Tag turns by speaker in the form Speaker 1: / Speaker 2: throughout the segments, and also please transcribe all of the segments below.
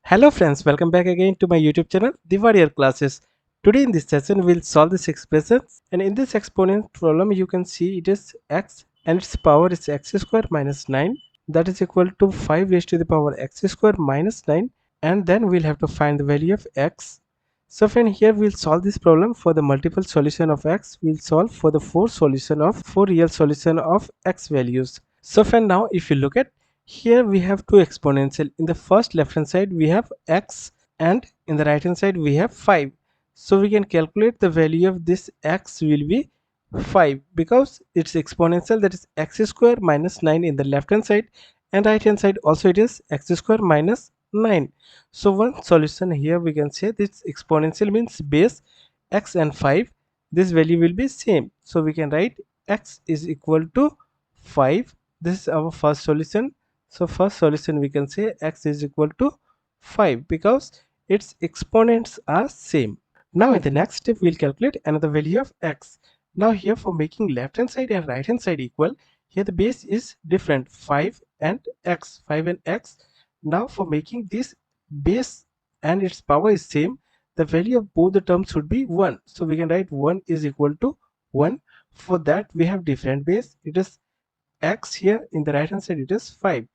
Speaker 1: Hello friends, welcome back again to my YouTube channel, The Warrior Classes. Today in this session, we'll solve this expression. And in this exponent problem, you can see it is x and its power is x square minus 9. That is equal to 5 raised to the power x square minus 9. And then we'll have to find the value of x. So friend, here we'll solve this problem for the multiple solution of x. We'll solve for the four real solution of x values. So friend, now if you look at here, we have two exponential. In the first left hand side we have x, and in the right hand side we have 5. So we can calculate the value of this x will be 5 because it's exponential, that is x square minus 9 in the left hand side, and right hand side also it is x square minus 9. So one solution here we can say this exponential means base x and 5, this value will be same. So we can write x is equal to 5. This is our first solution. So first solution we can say x is equal to 5 because its exponents are same. Now in the next step we'll calculate another value of x. Now here for making left hand side and right hand side equal, here the base is different, 5 and x, 5 and x. Now for making this base and its power is same, the value of both the terms should be 1. So we can write 1 is equal to 1. For that we have different base, it is x, here in the right hand side it is 5.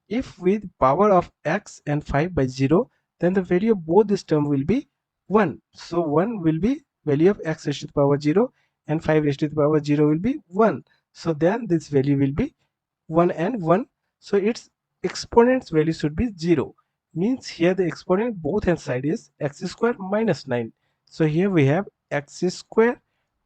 Speaker 1: If with power of x and 5 by 0, then the value of both this term will be 1. So 1 will be value of x raised to the power 0 and 5 raised to the power 0 will be 1. So then this value will be 1 and 1. So its exponent's value should be 0. Means here the exponent both hand side is x square minus 9. So here we have x square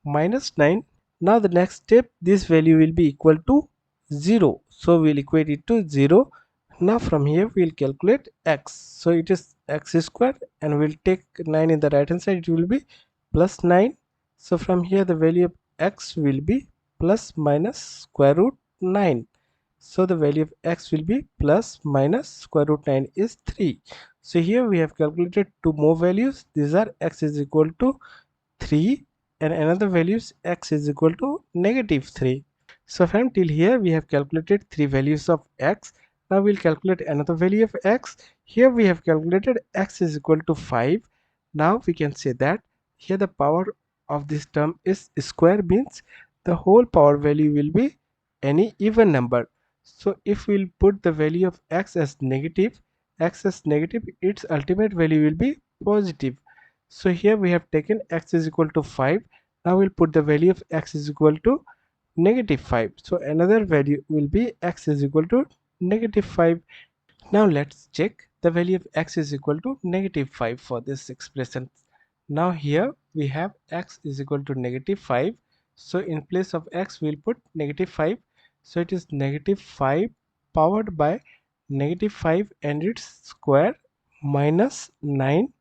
Speaker 1: minus 9. Now the next step, this value will be equal to 0. So we'll equate it to 0. Now from here we'll calculate x. So it is x square and we'll take 9 in the right hand side, it will be plus 9. So from here the value of x will be plus minus square root 9. So the value of x will be plus minus square root 9 is 3. So here we have calculated two more values. These are x is equal to 3 and another value is x is equal to negative 3. So from till here we have calculated three values of x. Now we'll calculate another value of x. Here we have calculated x is equal to 5. Now we can say that here the power of this term is square, means the whole power value will be any even number. So if we'll put the value of x as negative, its ultimate value will be positive. So here we have taken x is equal to 5. Now we'll put the value of x is equal to negative 5. So another value will be x is equal to negative 5. Now let's check the value of x is equal to negative 5 for this expression. Now here we have x is equal to negative 5. So in place of x we'll put negative 5. So it is negative 5 powered by negative 5 and its square minus 9,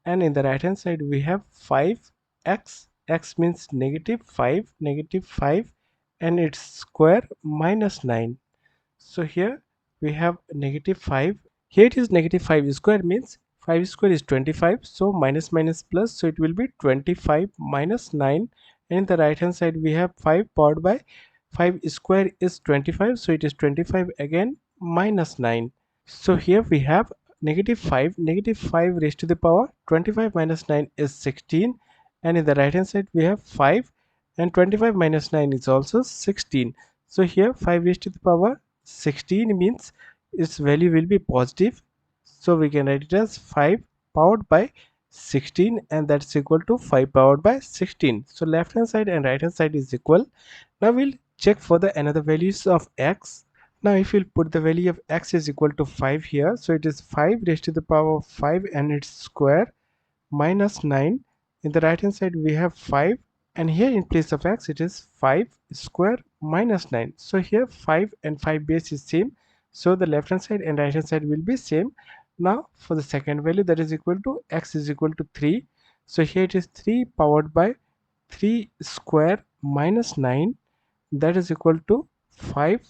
Speaker 1: and in the right hand side we have 5x. X means negative 5 and its square minus 9. So here we have negative 5. Here it is negative 5 square, means 5 square is 25. So minus minus plus, so it will be 25 minus 9. And in the right hand side we have 5 powered by 5 square is 25. So it is 25 again minus 9. So here we have negative 5. Negative 5 raised to the power 25 minus 9 is 16. And in the right hand side we have 5 and 25 minus 9 is also 16. So here 5 raised to the power 16 means its value will be positive. So we can write it as 5 powered by 16, and that's equal to 5 powered by 16. So left hand side and right hand side is equal. Now we'll check for the another values of x. Now if we'll put the value of x is equal to 5 here, so it is 5 raised to the power of 5 and its square minus 9. In the right hand side we have 5, and here in place of x it is 5 square minus 9. So here 5 and 5 base is same, so the left hand side and right hand side will be same. Now for the second value, that is equal to x is equal to 3. So here it is 3 powered by 3 square minus 9, that is equal to 5,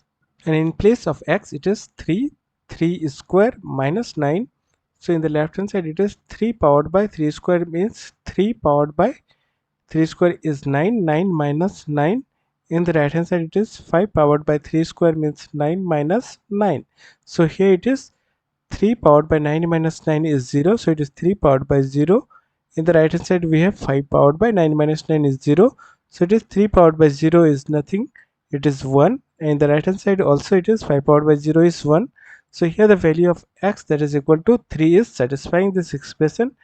Speaker 1: and in place of x it is 3 square minus 9. So in the left hand side it is 3 powered by 3 square, means 3 powered by 3 square is 9, 9 minus 9. In the right hand side it is 5 powered by 3 square, means 9 minus 9. So here it is 3 powered by 9 minus 9 is 0, so it is 3 powered by 0. In the right hand side we have 5 powered by 9 minus 9 is 0, so it is 3 powered by 0 is nothing, it is 1. And in the right hand side also it is 5 powered by 0 is 1. So here the value of x, that is equal to 3, is satisfying this expression.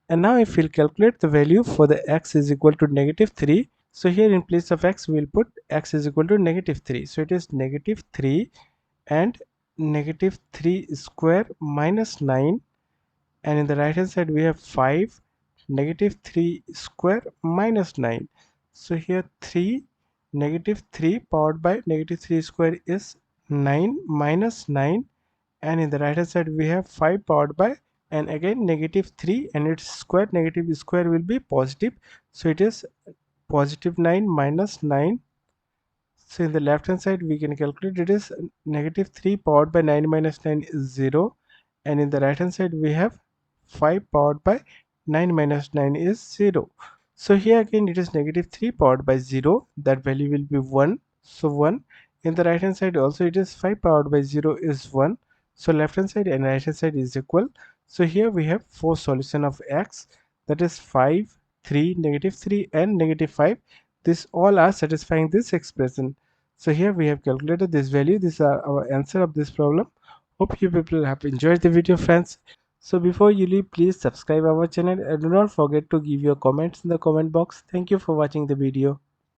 Speaker 1: And now if we'll calculate the value for the x is equal to negative 3, so here in place of x we will put x is equal to negative 3, so it is negative 3 and negative 3 square minus 9. And in the right hand side we have 5 negative 3 square minus 9. So here 3 negative 3 powered by negative 3 square is 9 minus 9. And in the right hand side we have 5 powered by, and again negative 3, and its square, negative square will be positive, so it is positive 9 minus 9. So in the left hand side we can calculate, it is negative 3 powered by 9 minus 9 is 0. And in the right hand side we have 5 powered by 9 minus 9 is 0. So here again it is negative 3 powered by 0, that value will be 1, so 1. In the right hand side also it is 5 powered by 0 is 1, so left hand side and right hand side is equal. So here we have 4 solution of x, that is 5, 3, negative 3 and negative 5. This all are satisfying this expression. So here we have calculated this value. These are our answer of this problem. Hope you people have enjoyed the video, friends. So before you leave, please subscribe our channel and do not forget to give your comments in the comment box. Thank you for watching the video.